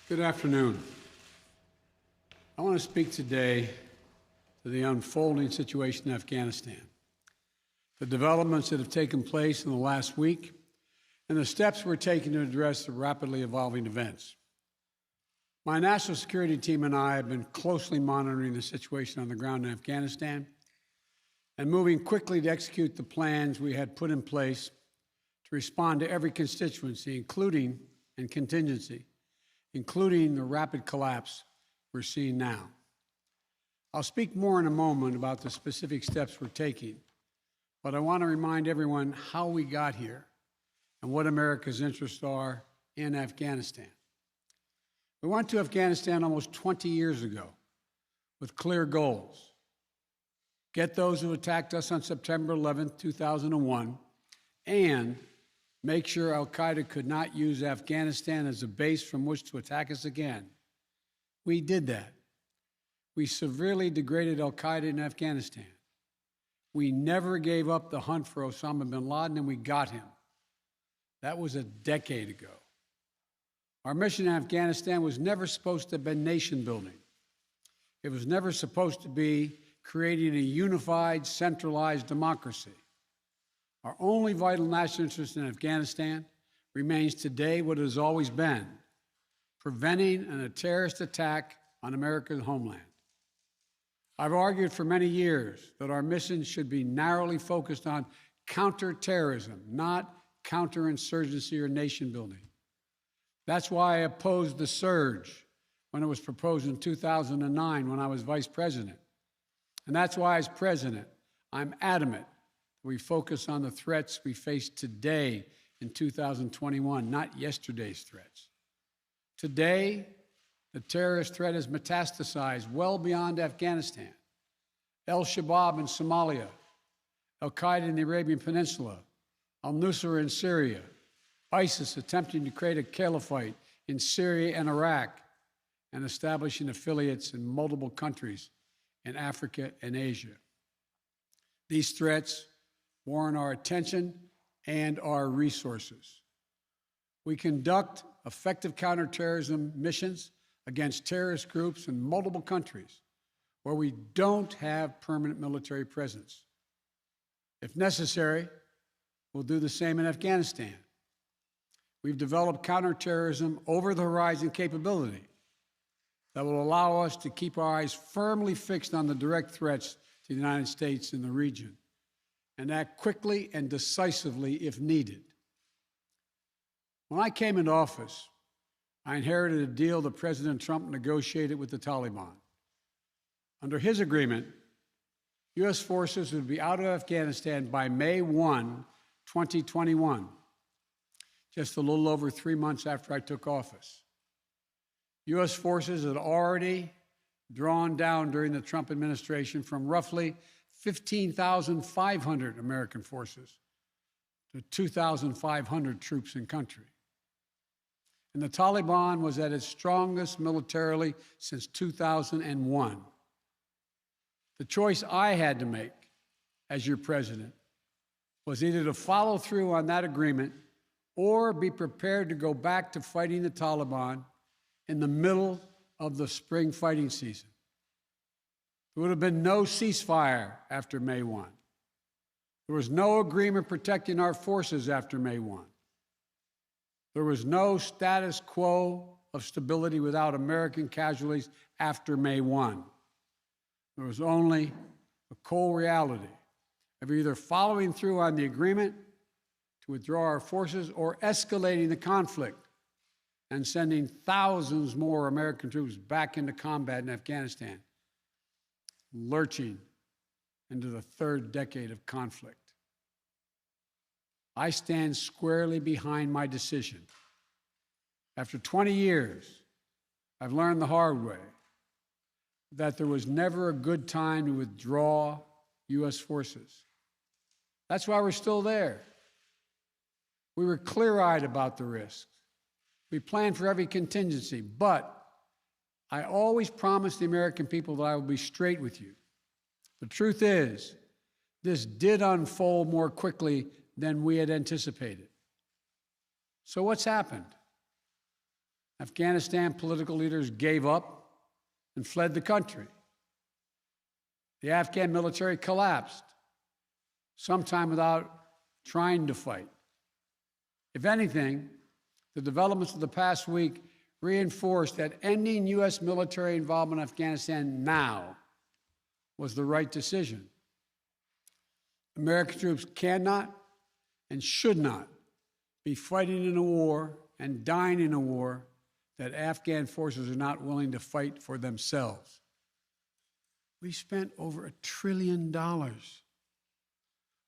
Good afternoon. I want to speak today to the unfolding situation in Afghanistan, the developments that have taken place in the last week, and the steps we're taking to address the rapidly evolving events. My national security team and I have been closely monitoring the situation on the ground in Afghanistan and moving quickly to execute the plans we had put in place to respond to every constituency, including and contingency, including the rapid collapse we're seeing now. I'll speak more in a moment about the specific steps we're taking, but I want to remind everyone how we got here and what America's interests are in Afghanistan. We went to Afghanistan almost 20 years ago with clear goals. Get those who attacked us on September 11, 2001, and make sure al-Qaeda could not use Afghanistan as a base from which to attack us again. We did that. We severely degraded al-Qaeda in Afghanistan. We never gave up the hunt for Osama bin Laden, and we got him. That was a decade ago. Our mission in Afghanistan was never supposed to have been nation building. It was never supposed to be creating a unified, centralized democracy. Our only vital national interest in Afghanistan remains today what it has always been: preventing a terrorist attack on America's homeland. I've argued for many years that our mission should be narrowly focused on counterterrorism, not counterinsurgency or nation building. That's why I opposed the surge when it was proposed in 2009 when I was vice president. And that's why, as president, I'm adamant that we focus on the threats we face today in 2021, not yesterday's threats. Today, the terrorist threat has metastasized well beyond Afghanistan. Al-Shabaab in Somalia, al-Qaeda in the Arabian Peninsula, al-Nusra in Syria, ISIS attempting to create a caliphate in Syria and Iraq, and establishing affiliates in multiple countries in Africa and Asia. These threats warrant our attention and our resources. We conduct effective counterterrorism missions against terrorist groups in multiple countries where we don't have permanent military presence. If necessary, we'll do the same in Afghanistan. We've developed counterterrorism over-the-horizon capability that will allow us to keep our eyes firmly fixed on the direct threats to the United States and the region, and act quickly and decisively if needed. When I came into office, I inherited a deal that President Trump negotiated with the Taliban. Under his agreement, U.S. forces would be out of Afghanistan by May 1, 2021, just a little over 3 months after I took office. U.S. forces had already drawn down during the Trump administration from roughly 15,500 American forces to 2,500 troops in country. And the Taliban was at its strongest militarily since 2001. The choice I had to make as your president was either to follow through on that agreement or be prepared to go back to fighting the Taliban in the middle of the spring fighting season. There would have been no ceasefire after May 1. There was no agreement protecting our forces after May 1. There was no status quo of stability without American casualties after May 1. There was only a cold reality of either following through on the agreement to withdraw our forces or escalating the conflict and sending thousands more American troops back into combat in Afghanistan, lurching into the third decade of conflict. I stand squarely behind my decision. After 20 years, I've learned the hard way that there was never a good time to withdraw U.S. forces. That's why we're still there. We were clear-eyed about the risks. We planned for every contingency, but I always promised the American people that I would be straight with you. The truth is, this did unfold more quickly than we had anticipated. So what's happened? Afghanistan political leaders gave up and fled the country. The Afghan military collapsed, sometime without trying to fight. If anything, the developments of the past week reinforced that ending U.S. military involvement in Afghanistan now was the right decision. American troops cannot and should not be fighting in a war and dying in a war that Afghan forces are not willing to fight for themselves. We spent over $1 trillion.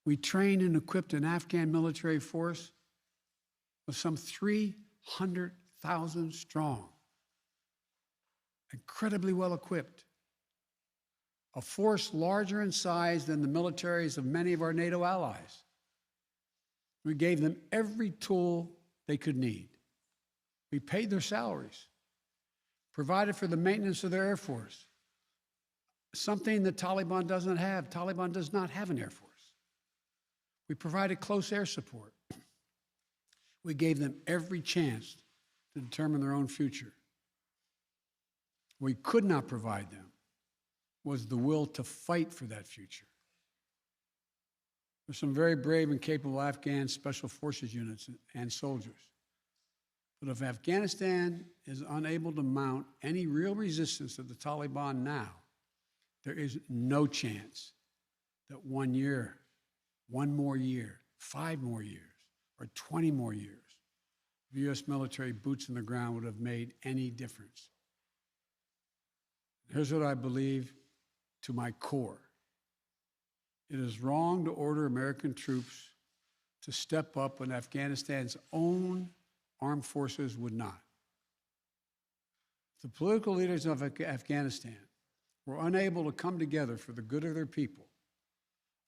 We trained and equipped an Afghan military force of some 300,000 strong, incredibly well equipped, a force larger in size than the militaries of many of our NATO allies. We gave them every tool they could need. We paid their salaries, provided for the maintenance of their Air Force, something the Taliban doesn't have. Taliban does not have an Air Force. We provided close air support. We gave them every chance to determine their own future. We could not provide them was the will to fight for that future. There's some very brave and capable Afghan special forces units and soldiers. But if Afghanistan is unable to mount any real resistance to the Taliban now, there is no chance that 1 year, 1 more year, 5 more years, or 20 more years of U.S. military boots on the ground would have made any difference. Here's what I believe to my core. It is wrong to order American troops to step up when Afghanistan's own armed forces would not. The political leaders of Afghanistan were unable to come together for the good of their people,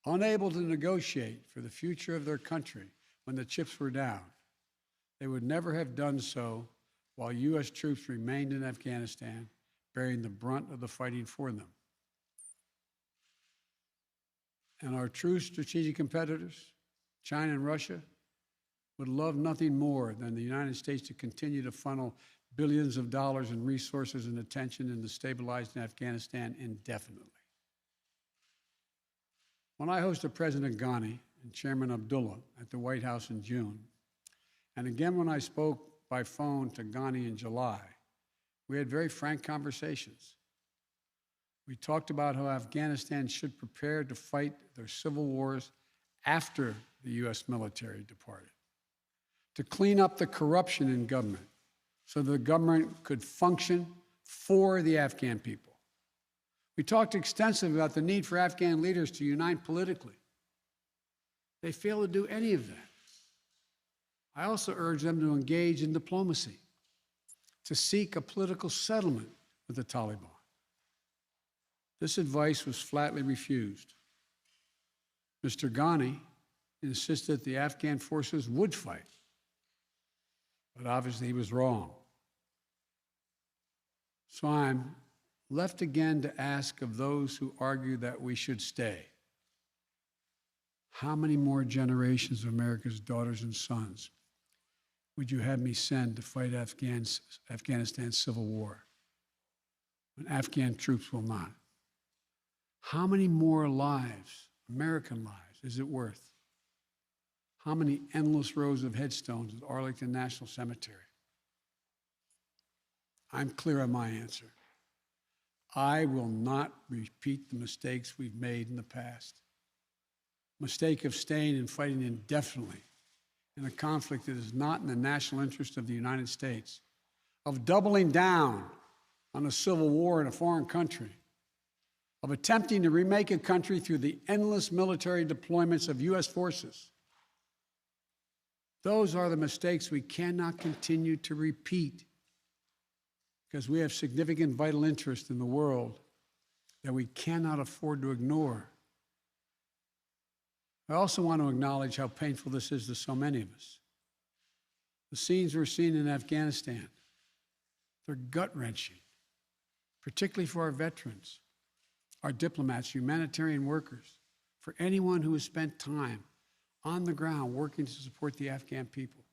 unable to negotiate for the future of their country when the chips were down. They would never have done so while U.S. troops remained in Afghanistan, bearing the brunt of the fighting for them. And our true strategic competitors, China and Russia, would love nothing more than the United States to continue to funnel billions of dollars in resources and attention into stabilizing Afghanistan indefinitely. When I hosted President Ghani and Chairman Abdullah at the White House in June, and again when I spoke by phone to Ghani in July, we had very frank conversations. We talked about how Afghanistan should prepare to fight their civil wars after the U.S. military departed, to clean up the corruption in government so the government could function for the Afghan people. We talked extensively about the need for Afghan leaders to unite politically. They failed to do any of that. I also urged them to engage in diplomacy, to seek a political settlement with the Taliban. This advice was flatly refused. Mr. Ghani insisted the Afghan forces would fight, but obviously he was wrong. So I'm left again to ask of those who argue that we should stay, how many more generations of America's daughters and sons would you have me send to fight Afghanistan's civil war when Afghan troops will not? How many more lives, American lives, is it worth? How many endless rows of headstones at Arlington National Cemetery? I'm clear on my answer. I will not repeat the mistakes we've made in the past. Mistake of staying and fighting indefinitely in a conflict that is not in the national interest of the United States, of doubling down on a civil war in a foreign country, of attempting to remake a country through the endless military deployments of U.S. forces. Those are the mistakes we cannot continue to repeat because we have significant vital interest in the world that we cannot afford to ignore. I also want to acknowledge how painful this is to so many of us. The scenes we're seeing in Afghanistan, they're gut-wrenching, particularly for our veterans, our diplomats, humanitarian workers, for anyone who has spent time on the ground working to support the Afghan people.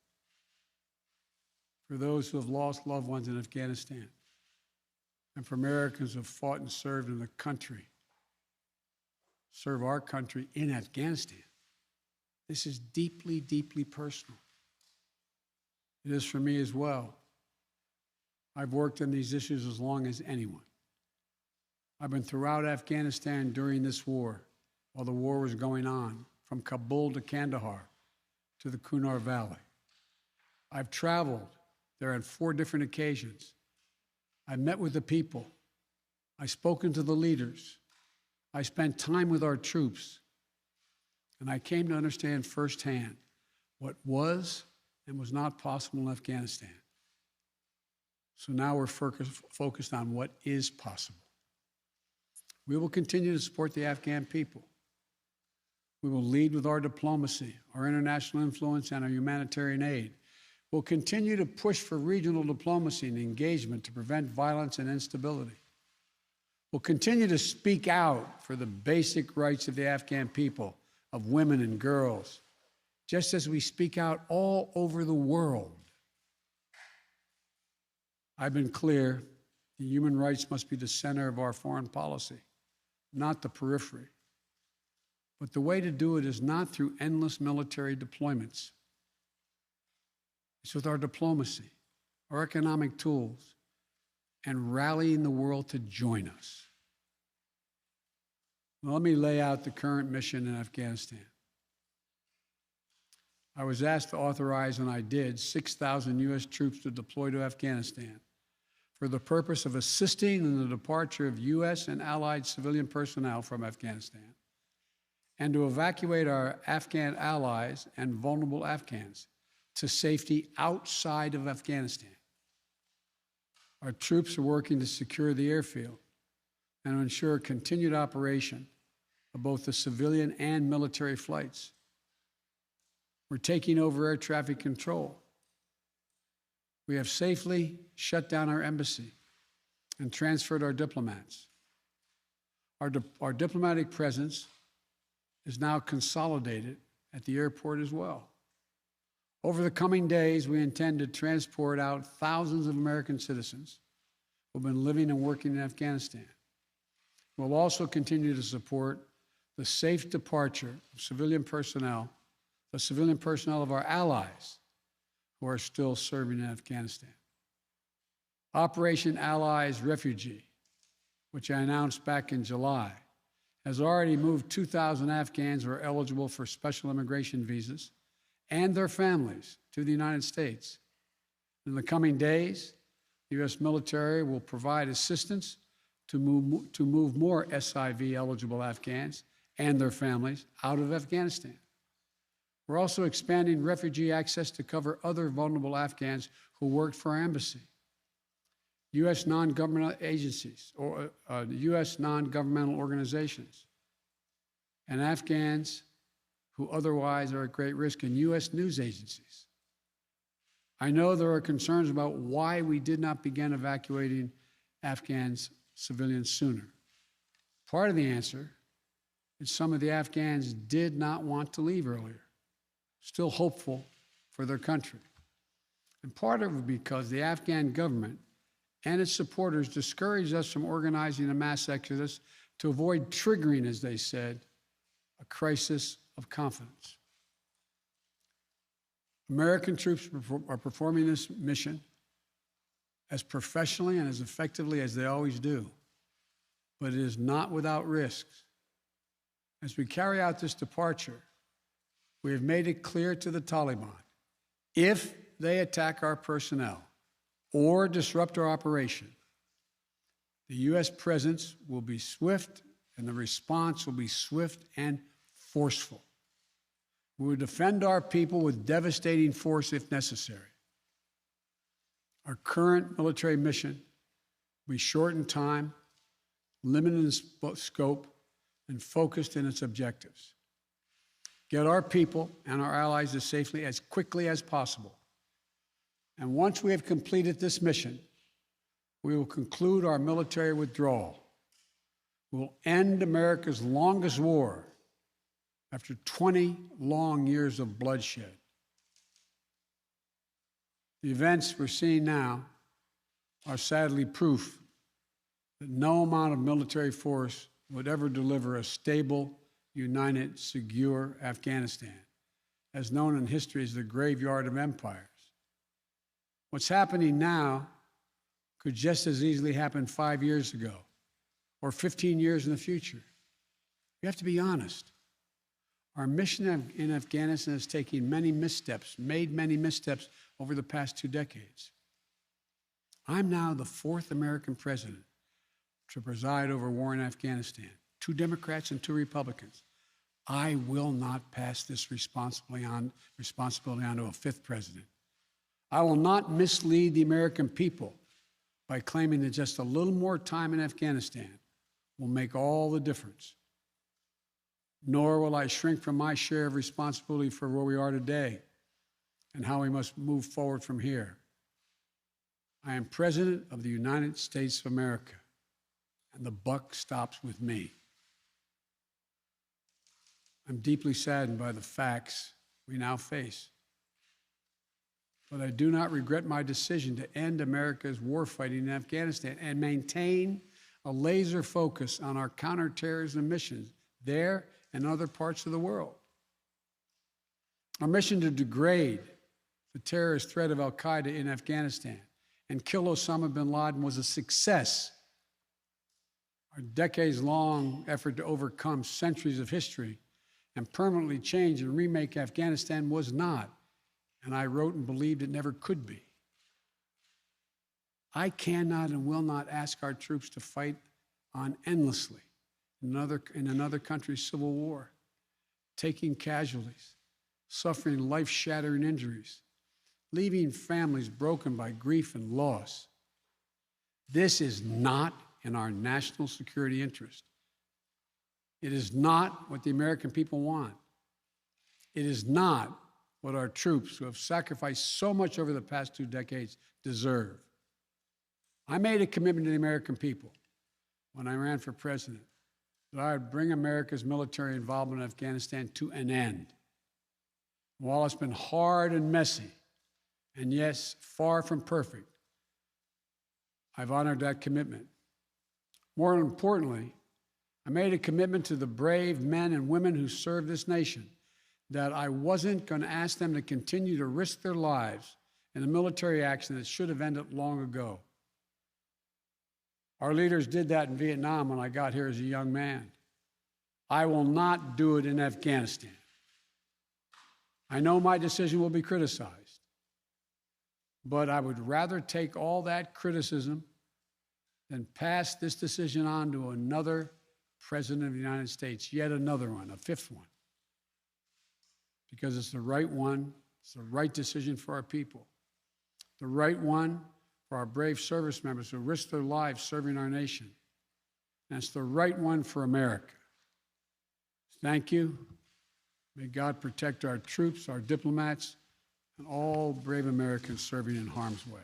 for those who have lost loved ones in Afghanistan, and for Americans who have fought and served in the country, serve our country in Afghanistan. This is deeply, deeply personal. It is for me as well. I've worked on these issues as long as anyone. I've been throughout Afghanistan during this war, while the war was going on, from Kabul to Kandahar to the Kunar Valley. I've traveled there on 4 different occasions. I've met with the people. I've spoken to the leaders. I spent time with our troops. And I came to understand firsthand what was and was not possible in Afghanistan. So now we're focused on what is possible. We will continue to support the Afghan people. We will lead with our diplomacy, our international influence, and our humanitarian aid. We'll continue to push for regional diplomacy and engagement to prevent violence and instability. We'll continue to speak out for the basic rights of the Afghan people, of women and girls, just as we speak out all over the world. I've been clear that human rights must be the center of our foreign policy, not the periphery. But the way to do it is not through endless military deployments. It's with our diplomacy, our economic tools, and rallying the world to join us. Well, let me lay out the current mission in Afghanistan. I was asked to authorize, and I did, 6,000 U.S. troops to deploy to Afghanistan for the purpose of assisting in the departure of U.S. and allied civilian personnel from Afghanistan, and to evacuate our Afghan allies and vulnerable Afghans to safety outside of Afghanistan. Our troops are working to secure the airfield and to ensure continued operation of both the civilian and military flights. We're taking over air traffic control. We have safely shut down our embassy and transferred our diplomats. Our diplomatic presence is now consolidated at the airport as well. Over the coming days, we intend to transport out thousands of American citizens who have been living and working in Afghanistan. We'll also continue to support the safe departure of civilian personnel, the civilian personnel of our allies who are still serving in Afghanistan. Operation Allies Refugee, which I announced back in July, has already moved 2,000 Afghans who are eligible for special immigration visas and their families to the United States. In the coming days, the U.S. military will provide assistance to move more SIV-eligible Afghans and their families out of Afghanistan. We're also expanding refugee access to cover other vulnerable Afghans who worked for our embassy. U.S. non-governmental agencies, or U.S. non-governmental organizations, and Afghans who otherwise are at great risk, in U.S. news agencies. I know there are concerns about why we did not begin evacuating Afghans civilians sooner. Part of the answer is some of the Afghans did not want to leave earlier, still hopeful for their country. And part of it because the Afghan government and its supporters discouraged us from organizing a mass exodus to avoid triggering, as they said, a crisis of confidence. American troops are performing this mission as professionally and as effectively as they always do, but it is not without risks. As we carry out this departure, we have made it clear to the Taliban, if they attack our personnel or disrupt our operation, the U.S. presence will be swift and the response will be swift and forceful. We will defend our people with devastating force if necessary. Our current military mission will be short in time, limited in scope, and focused in its objectives. Get our people and our allies as safely as quickly as possible. And once we have completed this mission, we will conclude our military withdrawal. We will end America's longest war after 20 long years of bloodshed. The events we're seeing now are sadly proof that no amount of military force would ever deliver a stable, united, secure Afghanistan, as known in history as the graveyard of empires. What's happening now could just as easily happen 5 years ago or 15 years in the future. We have to be honest. Our mission in Afghanistan has taken many missteps, made many missteps over the past 2 decades. I'm now the 4th American president to preside over war in Afghanistan, 2 Democrats and 2 Republicans. I will not pass this responsibility on to a 5th president. I will not mislead the American people by claiming that just a little more time in Afghanistan will make all the difference. Nor will I shrink from my share of responsibility for where we are today and how we must move forward from here. I am President of the United States of America, and the buck stops with me. I'm deeply saddened by the facts we now face, but I do not regret my decision to end America's warfighting in Afghanistan and maintain a laser focus on our counterterrorism missions there and other parts of the world. Our mission to degrade the terrorist threat of al-Qaeda in Afghanistan and kill Osama bin Laden was a success. Our decades-long effort to overcome centuries of history and permanently change and remake Afghanistan was not, and I wrote and believed it never could be. I cannot and will not ask our troops to fight on endlessly in another country's civil war, taking casualties, suffering life-shattering injuries, leaving families broken by grief and loss. This is not in our national security interest. It is not what the American people want. It is not what our troops, who have sacrificed so much over the past 2 decades, deserve. I made a commitment to the American people when I ran for president that I would bring America's military involvement in Afghanistan to an end. While it's been hard and messy, and yes, far from perfect, I've honored that commitment. More importantly, I made a commitment to the brave men and women who serve this nation that I wasn't going to ask them to continue to risk their lives in a military action that should have ended long ago. Our leaders did that in Vietnam when I got here as a young man. I will not do it in Afghanistan. I know my decision will be criticized, but I would rather take all that criticism than pass this decision on to another president of the United States, yet another one, a 5th one, because it's the right one, it's the right decision for our people, the right one for our brave service members who risk their lives serving our nation, and it's the right one for America. Thank you. May God protect our troops, our diplomats, and all brave Americans serving in harm's way.